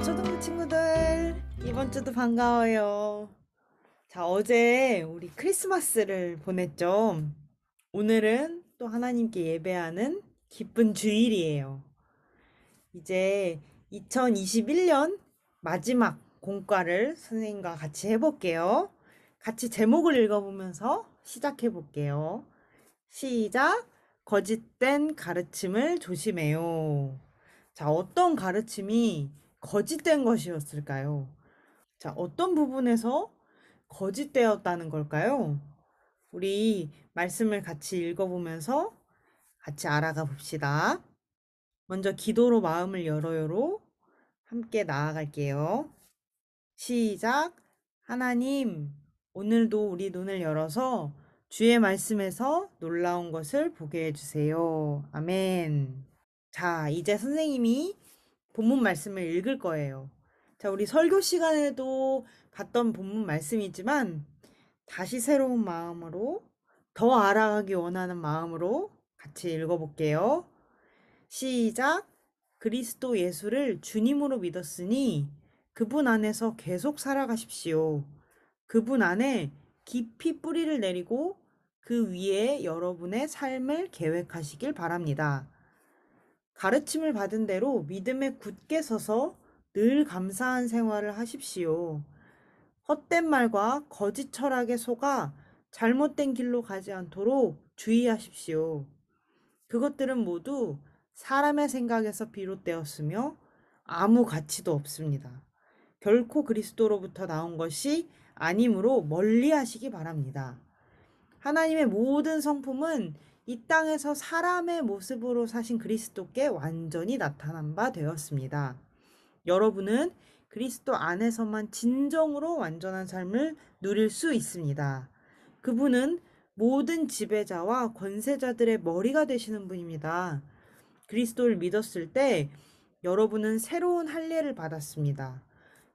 초등부 친구들, 이번 주도 반가워요. 자, 어제 우리 크리스마스를 보냈죠. 오늘은 또 하나님께 예배하는 기쁜 주일이에요. 이제 2021년 마지막 공과를 선생님과 같이 해볼게요. 같이 제목을 읽어보면서 시작해볼게요. 시작! 거짓된 가르침을 조심해요. 자, 어떤 가르침이 거짓된 것이었을까요? 자, 어떤 부분에서 거짓되었다는 걸까요? 우리 말씀을 같이 읽어보면서 같이 알아가 봅시다. 먼저 기도로 마음을 열어요로 함께 나아갈게요. 시작. 하나님, 오늘도 우리 눈을 열어서 주의 말씀에서 놀라운 것을 보게 해주세요. 아멘. 자, 이제 선생님이 본문 말씀을 읽을 거예요. 자, 우리 설교 시간에도 봤던 본문 말씀이지만 다시 새로운 마음으로 더 알아가기 원하는 마음으로 같이 읽어볼게요. 시작. 그리스도 예수를 주님으로 믿었으니 그분 안에서 계속 살아가십시오. 그분 안에 깊이 뿌리를 내리고 그 위에 여러분의 삶을 계획하시길 바랍니다. 가르침을 받은 대로 믿음에 굳게 서서 늘 감사한 생활을 하십시오. 헛된 말과 거짓 철학에 속아 잘못된 길로 가지 않도록 주의하십시오. 그것들은 모두 사람의 생각에서 비롯되었으며 아무 가치도 없습니다. 결코 그리스도로부터 나온 것이 아니므로 멀리 하시기 바랍니다. 하나님의 모든 성품은 이 땅에서 사람의 모습으로 사신 그리스도께 완전히 나타난 바 되었습니다. 여러분은 그리스도 안에서만 진정으로 완전한 삶을 누릴 수 있습니다. 그분은 모든 지배자와 권세자들의 머리가 되시는 분입니다. 그리스도를 믿었을 때 여러분은 새로운 할례를 받았습니다.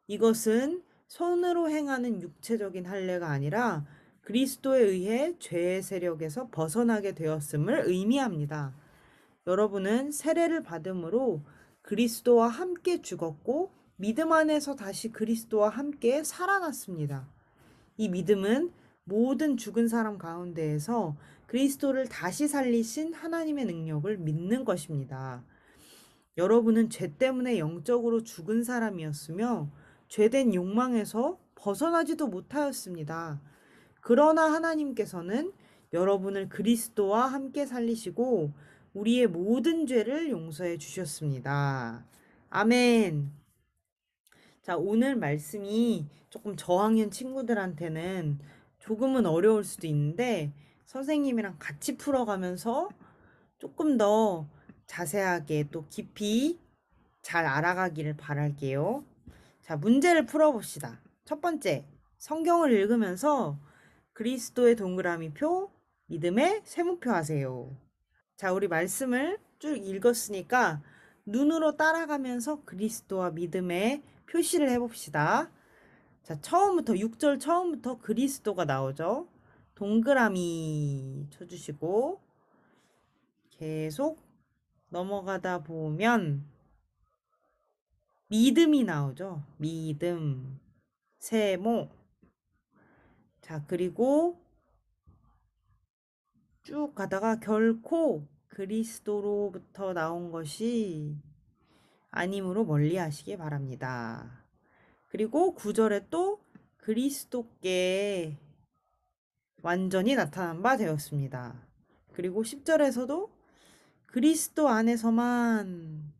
이것은 손으로 행하는 육체적인 할례가 아니라 그리스도에 의해 죄의 세력에서 벗어나게 되었음을 의미합니다. 여러분은 세례를 받음으로 그리스도와 함께 죽었고 믿음 안에서 다시 그리스도와 함께 살아났습니다. 이 믿음은 모든 죽은 사람 가운데에서 그리스도를 다시 살리신 하나님의 능력을 믿는 것입니다. 여러분은 죄 때문에 영적으로 죽은 사람이었으며 죄된 욕망에서 벗어나지도 못하였습니다. 그러나 하나님께서는 여러분을 그리스도와 함께 살리시고 우리의 모든 죄를 용서해 주셨습니다. 아멘. 자, 오늘 말씀이 조금 저학년 친구들한테는 조금은 어려울 수도 있는데 선생님이랑 같이 풀어가면서 조금 더 자세하게 또 깊이 잘 알아가기를 바랄게요. 자, 문제를 풀어봅시다. 첫 번째, 성경을 읽으면서 그리스도의 동그라미 표, 믿음의 세모표 하세요. 자, 우리 말씀을 쭉 읽었으니까 눈으로 따라가면서 그리스도와 믿음의 표시를 해봅시다. 자, 처음부터 6절 처음부터 그리스도가 나오죠. 동그라미 쳐주시고 계속 넘어가다 보면 믿음이 나오죠. 믿음, 세모. 자, 그리고 쭉 가다가 결코 그리스도로부터 나온 것이 아님으로 멀리 하시기 바랍니다. 그리고 9절에 또 그리스도께 완전히 나타난 바 되었습니다. 그리고 10절에서도 그리스도 안에서만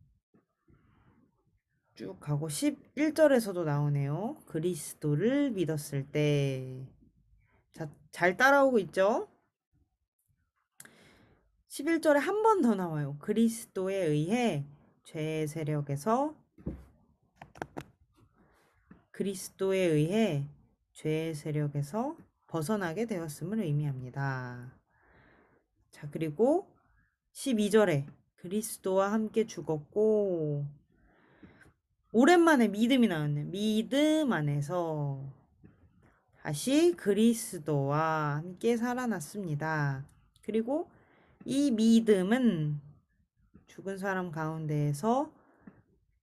쭉 가고 11절에서도 나오네요. 그리스도를 믿었을 때. 자, 잘 따라오고 있죠? 11절에 한 번 더 나와요. 그리스도에 의해 죄의 세력에서 그리스도에 의해 죄의 세력에서 벗어나게 되었음을 의미합니다. 자, 그리고 12절에 그리스도와 함께 죽었고 오랜만에 믿음이 나왔네. 믿음 안에서 다시 그리스도와 함께 살아났습니다. 그리고 이 믿음은 죽은 사람 가운데에서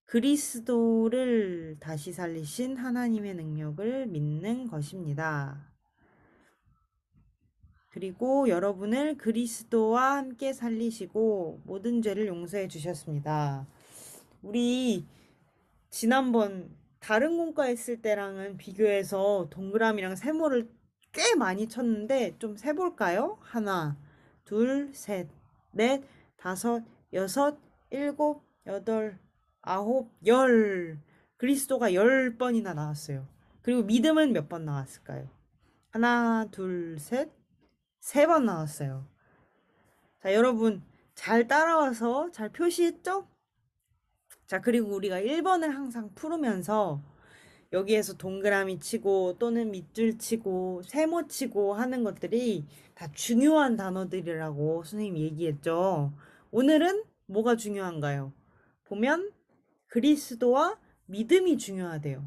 그리스도를 다시 살리신 하나님의 능력을 믿는 것입니다. 그리고 여러분을 그리스도와 함께 살리시고 모든 죄를 용서해 주셨습니다. 우리 지난번 다른 공과 했을 때랑은 비교해서 동그라미랑 세모를 꽤 많이 쳤는데 좀 세볼까요? 하나, 둘, 셋, 넷, 다섯, 여섯, 일곱, 여덟, 아홉, 열. 그리스도가 10번이나 나왔어요. 그리고 믿음은 몇 번 나왔을까요? 하나, 둘, 셋, 3번 나왔어요. 자, 여러분 잘 따라와서 잘 표시했죠? 자, 그리고 우리가 1번을 항상 풀으면서 여기에서 동그라미 치고 또는 밑줄 치고 세모 치고 하는 것들이 다 중요한 단어들이라고 선생님이 얘기했죠. 오늘은 뭐가 중요한가요? 보면 그리스도와 믿음이 중요하대요.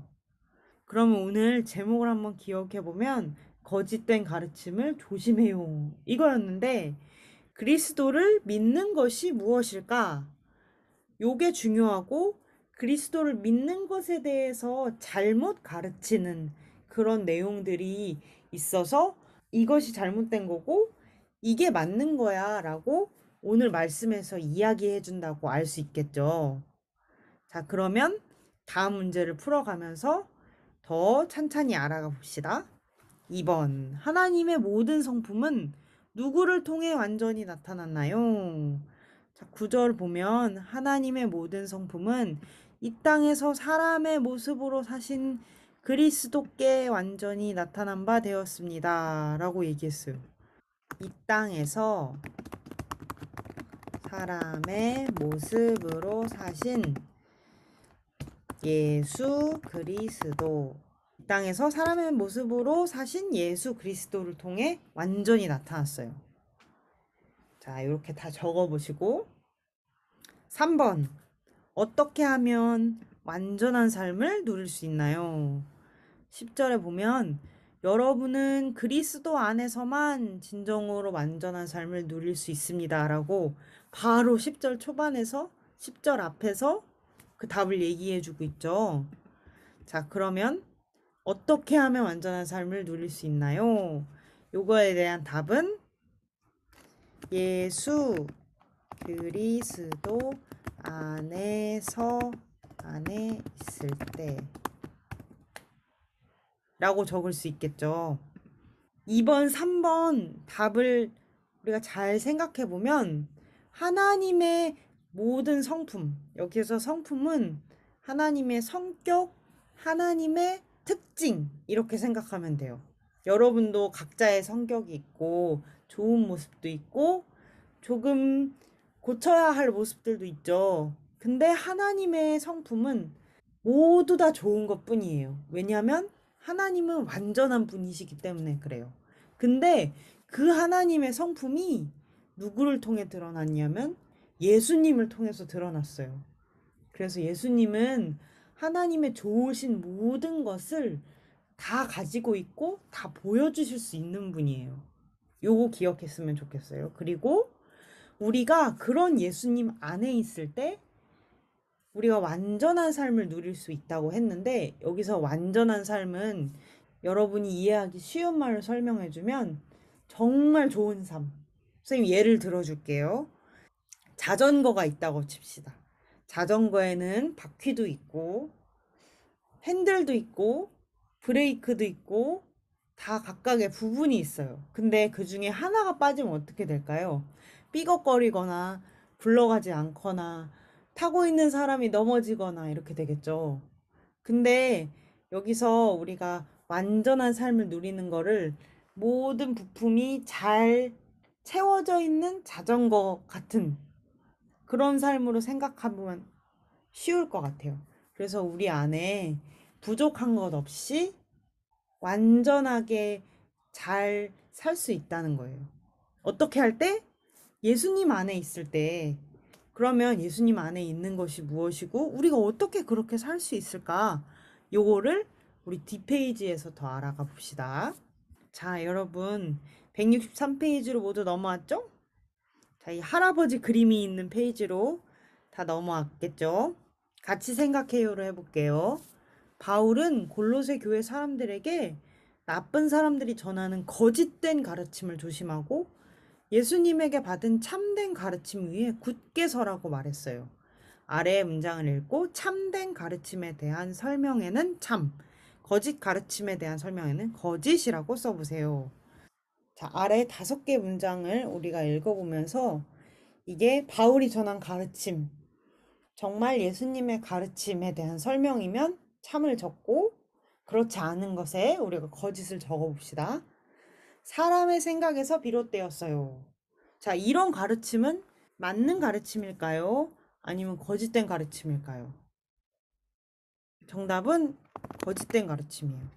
그러면 오늘 제목을 한번 기억해 보면 거짓된 가르침을 조심해요. 이거였는데 그리스도를 믿는 것이 무엇일까? 요게 중요하고 그리스도를 믿는 것에 대해서 잘못 가르치는 그런 내용들이 있어서 이것이 잘못된 거고 이게 맞는 거야 라고 오늘 말씀에서 이야기해 준다고 알 수 있겠죠. 자, 그러면 다음 문제를 풀어가면서 더 찬찬히 알아가 봅시다. 2번. 하나님의 모든 성품은 누구를 통해 완전히 나타났나요? 자, 9절 보면 하나님의 모든 성품은 이 땅에서 사람의 모습으로 사신 그리스도께 완전히 나타난 바 되었습니다. 라고 얘기했어요. 이 땅에서 사람의 모습으로 사신 예수 그리스도. 이 땅에서 사람의 모습으로 사신 예수 그리스도를 통해 완전히 나타났어요. 자, 이렇게 다 적어보시고 3번. 어떻게 하면 완전한 삶을 누릴 수 있나요? 10절에 보면 여러분은 그리스도 안에서만 진정으로 완전한 삶을 누릴 수 있습니다. 라고 바로 10절 초반에서 10절 앞에서 그 답을 얘기해 주고 있죠. 자, 그러면 어떻게 하면 완전한 삶을 누릴 수 있나요? 요거에 대한 답은 예수 그리스도 안에 있을 때 라고 적을 수 있겠죠. 2번, 3번 답을 우리가 잘 생각해 보면 하나님의 모든 성품, 여기서 성품은 하나님의 성격, 하나님의 특징 이렇게 생각하면 돼요. 여러분도 각자의 성격이 있고 좋은 모습도 있고 조금 고쳐야 할 모습들도 있죠. 근데 하나님의 성품은 모두 다 좋은 것 뿐이에요. 왜냐하면 하나님은 완전한 분이시기 때문에 그래요. 근데 그 하나님의 성품이 누구를 통해 드러났냐면 예수님을 통해서 드러났어요. 그래서 예수님은 하나님의 좋으신 모든 것을 다 가지고 있고 다 보여주실 수 있는 분이에요. 요거 기억했으면 좋겠어요. 그리고 우리가 그런 예수님 안에 있을 때 우리가 완전한 삶을 누릴 수 있다고 했는데 여기서 완전한 삶은 여러분이 이해하기 쉬운 말로 설명해주면 정말 좋은 삶. 선생님 예를 들어줄게요. 자전거가 있다고 칩시다. 자전거에는 바퀴도 있고 핸들도 있고 브레이크도 있고 다 각각의 부분이 있어요. 근데 그 중에 하나가 빠지면 어떻게 될까요? 삐걱거리거나 굴러가지 않거나 타고 있는 사람이 넘어지거나 이렇게 되겠죠. 근데 여기서 우리가 완전한 삶을 누리는 거를 모든 부품이 잘 채워져 있는 자전거 같은 그런 삶으로 생각하면 쉬울 것 같아요. 그래서 우리 안에 부족한 것 없이 완전하게 잘 살 수 있다는 거예요. 어떻게 할 때? 예수님 안에 있을 때. 그러면 예수님 안에 있는 것이 무엇이고 우리가 어떻게 그렇게 살 수 있을까? 요거를 우리 뒷페이지에서 더 알아가 봅시다. 자, 여러분 163페이지로 모두 넘어왔죠? 자, 이 할아버지 그림이 있는 페이지로 다 넘어왔겠죠? 같이 생각해요를 해볼게요. 바울은 골로새 교회 사람들에게 나쁜 사람들이 전하는 거짓된 가르침을 조심하고 예수님에게 받은 참된 가르침 위에 굳게 서라고 말했어요. 아래의 문장을 읽고 참된 가르침에 대한 설명에는 참, 거짓 가르침에 대한 설명에는 거짓이라고 써보세요. 자, 아래 5개 문장을 우리가 읽어보면서 이게 바울이 전한 가르침, 정말 예수님의 가르침에 대한 설명이면 참을 적고 그렇지 않은 것에 우리가 거짓을 적어봅시다. 사람의 생각에서 비롯되었어요. 자, 이런 가르침은 맞는 가르침일까요? 아니면 거짓된 가르침일까요? 정답은 거짓된 가르침이에요.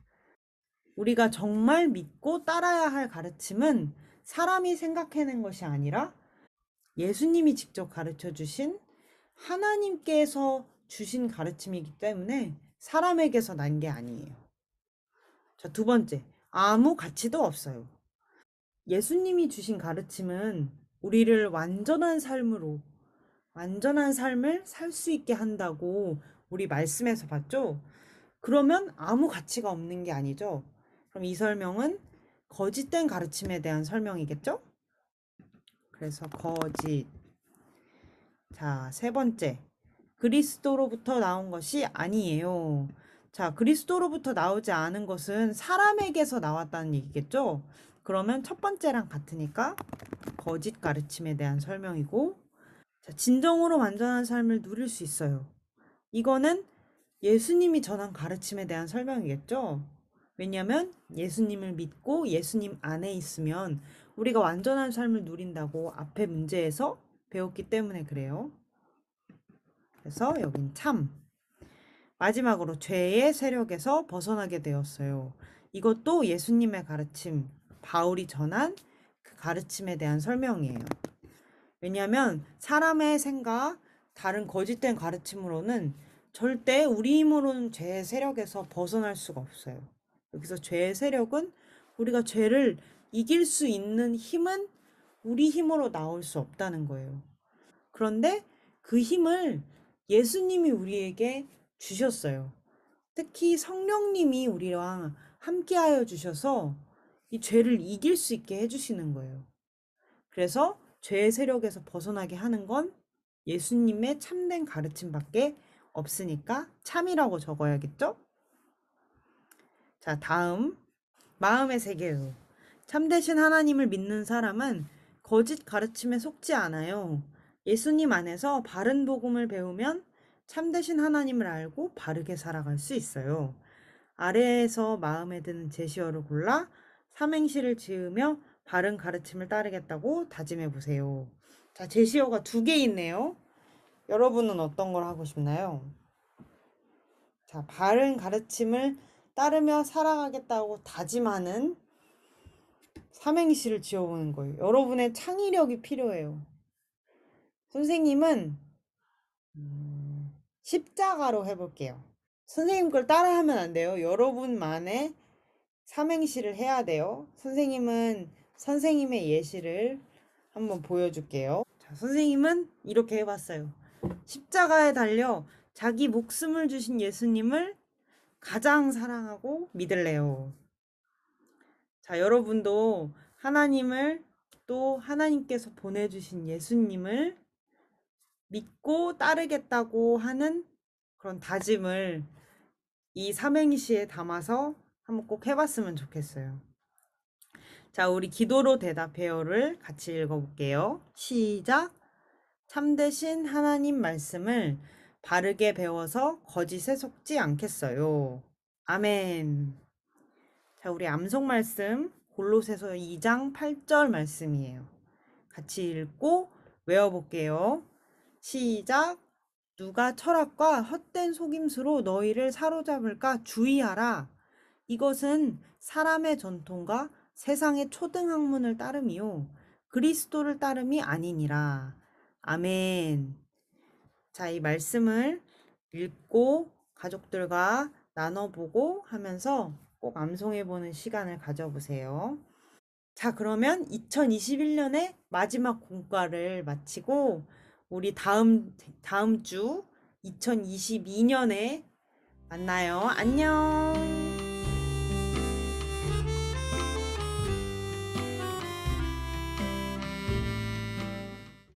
우리가 정말 믿고 따라야 할 가르침은 사람이 생각해낸 것이 아니라 예수님이 직접 가르쳐 주신 하나님께서 주신 가르침이기 때문에 사람에게서 난 게 아니에요. 자, 2번째. 아무 가치도 없어요. 예수님이 주신 가르침은 우리를 완전한 삶을 살 수 있게 한다고 우리 말씀에서 봤죠? 그러면 아무 가치가 없는 게 아니죠? 그럼 이 설명은 거짓된 가르침에 대한 설명이겠죠? 그래서 거짓. 자, 3번째. 그리스도로부터 나온 것이 아니에요. 자, 그리스도로부터 나오지 않은 것은 사람에게서 나왔다는 얘기겠죠? 그러면 첫 번째랑 같으니까 거짓 가르침에 대한 설명이고, 자, 진정으로 완전한 삶을 누릴 수 있어요. 이거는 예수님이 전한 가르침에 대한 설명이겠죠? 왜냐면 예수님을 믿고 예수님 안에 있으면 우리가 완전한 삶을 누린다고 앞에 문제에서 배웠기 때문에 그래요. 그래서 여긴 참. 마지막으로 죄의 세력에서 벗어나게 되었어요. 이것도 예수님의 가르침, 바울이 전한 그 가르침에 대한 설명이에요. 왜냐하면 사람의 생각, 다른 거짓된 가르침으로는 절대 우리 힘으로는 죄의 세력에서 벗어날 수가 없어요. 여기서 죄의 세력은 우리가 죄를 이길 수 있는 힘은 우리 힘으로 나올 수 없다는 거예요. 그런데 그 힘을 예수님이 우리에게 주셨어요. 특히 성령님이 우리랑 함께하여 주셔서 이 죄를 이길 수 있게 해주시는 거예요. 그래서 죄의 세력에서 벗어나게 하는 건 예수님의 참된 가르침밖에 없으니까 참이라고 적어야겠죠? 자, 다음. 마음의 세계요. 참되신 하나님을 믿는 사람은 거짓 가르침에 속지 않아요. 예수님 안에서 바른 복음을 배우면 참되신 하나님을 알고 바르게 살아갈 수 있어요. 아래에서 마음에 드는 제시어를 골라 삼행시를 지으며 바른 가르침을 따르겠다고 다짐해 보세요. 자, 제시어가 2개 있네요. 여러분은 어떤 걸 하고 싶나요? 자, 바른 가르침을 따르며 살아가겠다고 다짐하는 삼행시를 지어보는 거예요. 여러분의 창의력이 필요해요. 선생님은 십자가로 해볼게요. 선생님 걸 따라하면 안 돼요. 여러분만의 삼행시를 해야 돼요. 선생님은 선생님의 예시를 한번 보여줄게요. 자, 선생님은 이렇게 해봤어요. 십자가에 달려 자기 목숨을 주신 예수님을 가장 사랑하고 믿을래요. 자, 여러분도 하나님을 또 하나님께서 보내주신 예수님을 믿고 따르겠다고 하는 그런 다짐을 이 삼행시에 담아서 한번 꼭 해봤으면 좋겠어요. 자, 우리 기도로 대답해요를 같이 읽어볼게요. 시작. 참되신 하나님 말씀을 바르게 배워서 거짓에 속지 않겠어요. 아멘. 자, 우리 암송 말씀 골로새서 2장 8절 말씀이에요. 같이 읽고 외워볼게요. 시작. 누가 철학과 헛된 속임수로 너희를 사로잡을까 주의하라. 이것은 사람의 전통과 세상의 초등학문을 따름이요 그리스도를 따름이 아니니라. 아멘. 자, 이 말씀을 읽고 가족들과 나눠보고 하면서 꼭 암송해보는 시간을 가져보세요. 자, 그러면 2021년의 마지막 공과를 마치고 우리 다음 주 2022년에 만나요. 안녕.